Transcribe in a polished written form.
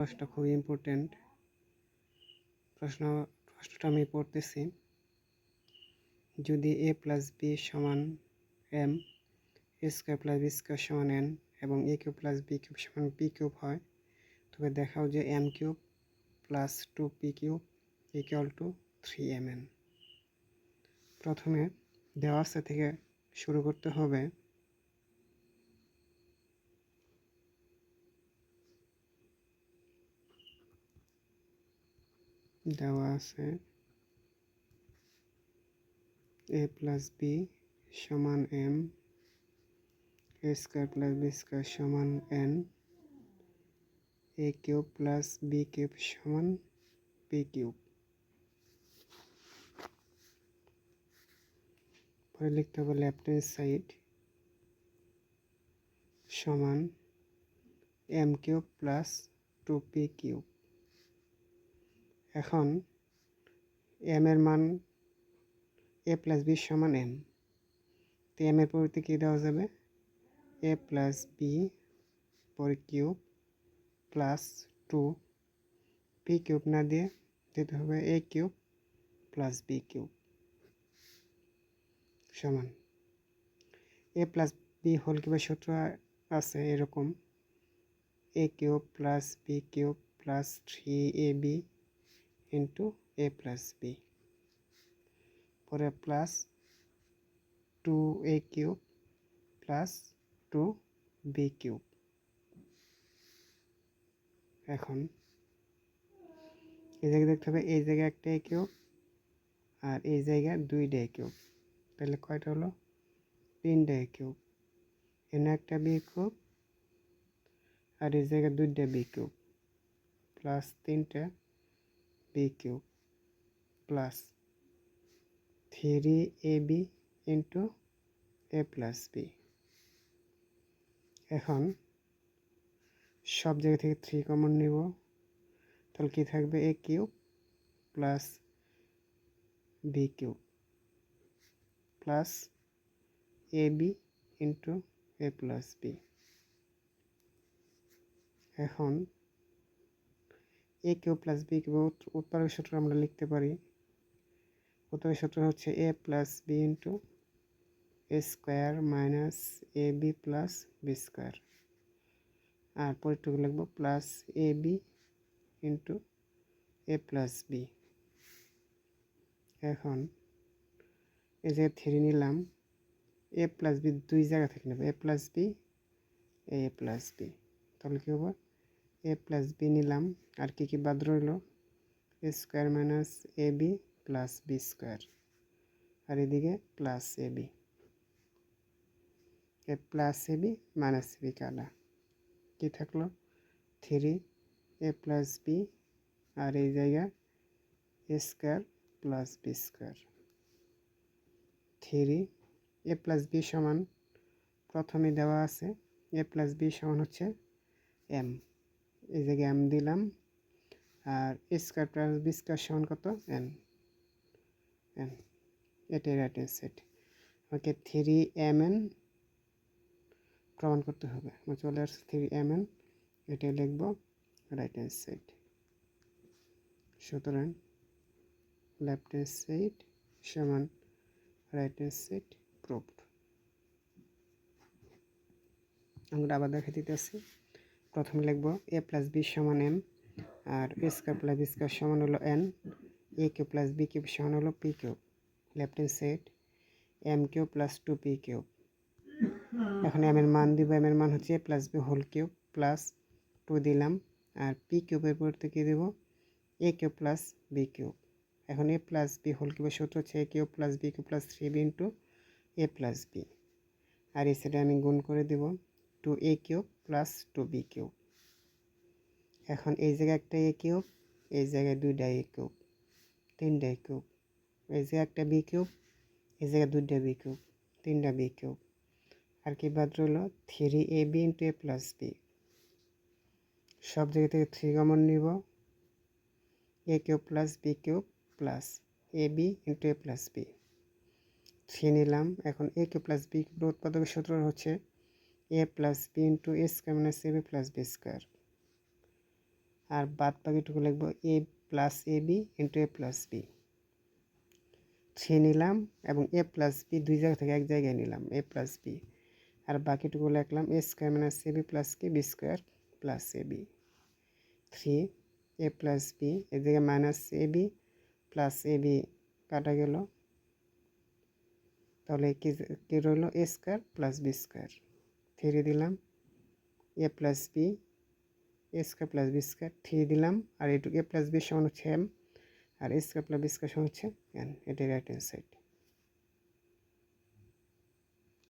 প্রশ্নটা খুবই ইম্পর্টেন্ট। প্রশ্নটা আমি পড়তেছি। যদি a প্লাস b সমান m, a square plus b square সমান n এবং a cube plus b cube সমান p কিউব হয়, তবে দেখাও যে m cube plus 2p cube equal to 3mn। প্রথমে দেওয়া আছে থেকে শুরু করতে হবে। দেওয়া আছে a প্লাস b সমান m, a square plus b square সমান n, a cube plus b cube সমান p কিউব। পরে লিখতে হবে লেফট হ্যান্ড সাইড সমান m cube plus 2p cube. এখন m এর মান a প্লাস b সমান m, তো m এর পরিবর্তে কী দেওয়া যাবে? a প্লাস b পরে কিউব প্লাস 2p কিউব না দিয়ে দিতে হবে a cube plus b cube সমান a প্লাস b হোল কিউবের সূত্র আছে এরকম a cube plus b cube plus 3ab into a plus b, পরে plus 2a cube plus 2b cube. এখন এই জায়গায় দেখতে হবে এই জায়গায় একটা a কিউব আর এই জায়গায় 2টা a কিউব, তাহলে কয়টা হলো? 3টা a কিউব। এনে একটা b কিউব আর এই জায়গায় 2টা b কিউব প্লাস 3টা b cube plus 3ab into a plus b। এখন সব জায়গা থেকে 3 কমন নিব, তাহলে কি থাকবে? a cube plus b cube plus ab into a plus b। এখন a cube plus b cube উৎপাদকের সূত্র আমরা লিখতে পারি। উৎপাদকের সূত্র হচ্ছে a plus b into a square minus A B plus B square, আর পরেরটুকু লিখবো plus A B into A plus B. এখন এই জায়গায় 3 নিলাম, এ প্লাস বি দুই জায়গা থেকে নেব, এ plus B A plus B, তাহলে কী হবে? এ প্লাস বি নিলাম, আর কি কি বাদ রইল? এ square minus A B plus B square, আর এদিকে plus A B. A plus A B minus A B কাটা কি থাকলো? 3 এ প্লাস বি আর এই জায়গায় এ স্কোয়ার প্লাস বি স্কোয়ার। 3 এ প্লাস বি সমান প্রথমে দেওয়া আছে এ প্লাস বি সমান হচ্ছে এম, এই জায়গায় এম দিলাম, আর A square plus B square সমান কত? এন। এন এটাই রাইট হ্যান্ড সাইড। আমাকে 3mn প্রমাণ করতে হবে। চলে আসছে 3mn, এটাই লিখব রাইট হ্যান্ড সাইড। সুতরাং লেফট হ্যান্ড সাইড সমান রাইট হ্যান্ড সাইড প্রুভড। আমরা আবার দেখা দিতেছি। প্রথমে লিখব এ প্লাস বি সমান এম, আর A square plus B square সমান হলো N, A cube plus B cube সমান হলো P cube. Left hand side M cube plus 2p cube. এখন এম এর মান দিব, এম এর মান হচ্ছে A plus B whole cube plus 2 দিলাম, আর পি কিউবের পরিবর্তে কী দেব? A cube plus B cube. এখন এ প্লাস বি হোল কিউবের সূত্র হচ্ছে A cube plus B cube plus 3b into A plus B, আর এই সাইডে আমি গুণ করে দেব 2a cube plus 2b cube. এখন এই জায়গায় একটা এ কিউব, এই জায়গায় 2টা এ কিউব, 3টা এ কিউব, এই জায়গায় একটা বি কিউব, এই জায়গায় 2টা বি কিউব, 3টা বি কিউব, আর কি বাদ রইল? 3ab into A plus B. সব জায়গা থেকে 3 কমন নিব, A cube plus B cube plus A B into A plus B. 3 নিলাম, এখন A cube plus B cube উৎপাদকের সূত্র হচ্ছে A plus B into A square minus A B plus B square, আর বাদ বাকিটুকু লিখবো A plus A B into A plus B. 3 নিলাম এবং এ প্লাস বি দুই জায়গা থেকে এক জায়গায় নিলাম এ প্লাস বি, আর বাকিটুকু লিখলাম এ square minus A B plus K B square plus A B. 3 A plus B এর জায়গায় minus A B plus A B কাটা গেল, তাহলে কি রইল এ স্কোয়ার প্লাস বি স্কোয়ার। 3 দিলাম এ plus B A square plus B square 3 দিলাম, আর এটুকু এ প্লাস বি সমান হচ্ছে এম, আর A square plus B square সমান হচ্ছে এন। এটাই রাইট হ্যান্ড সাইড।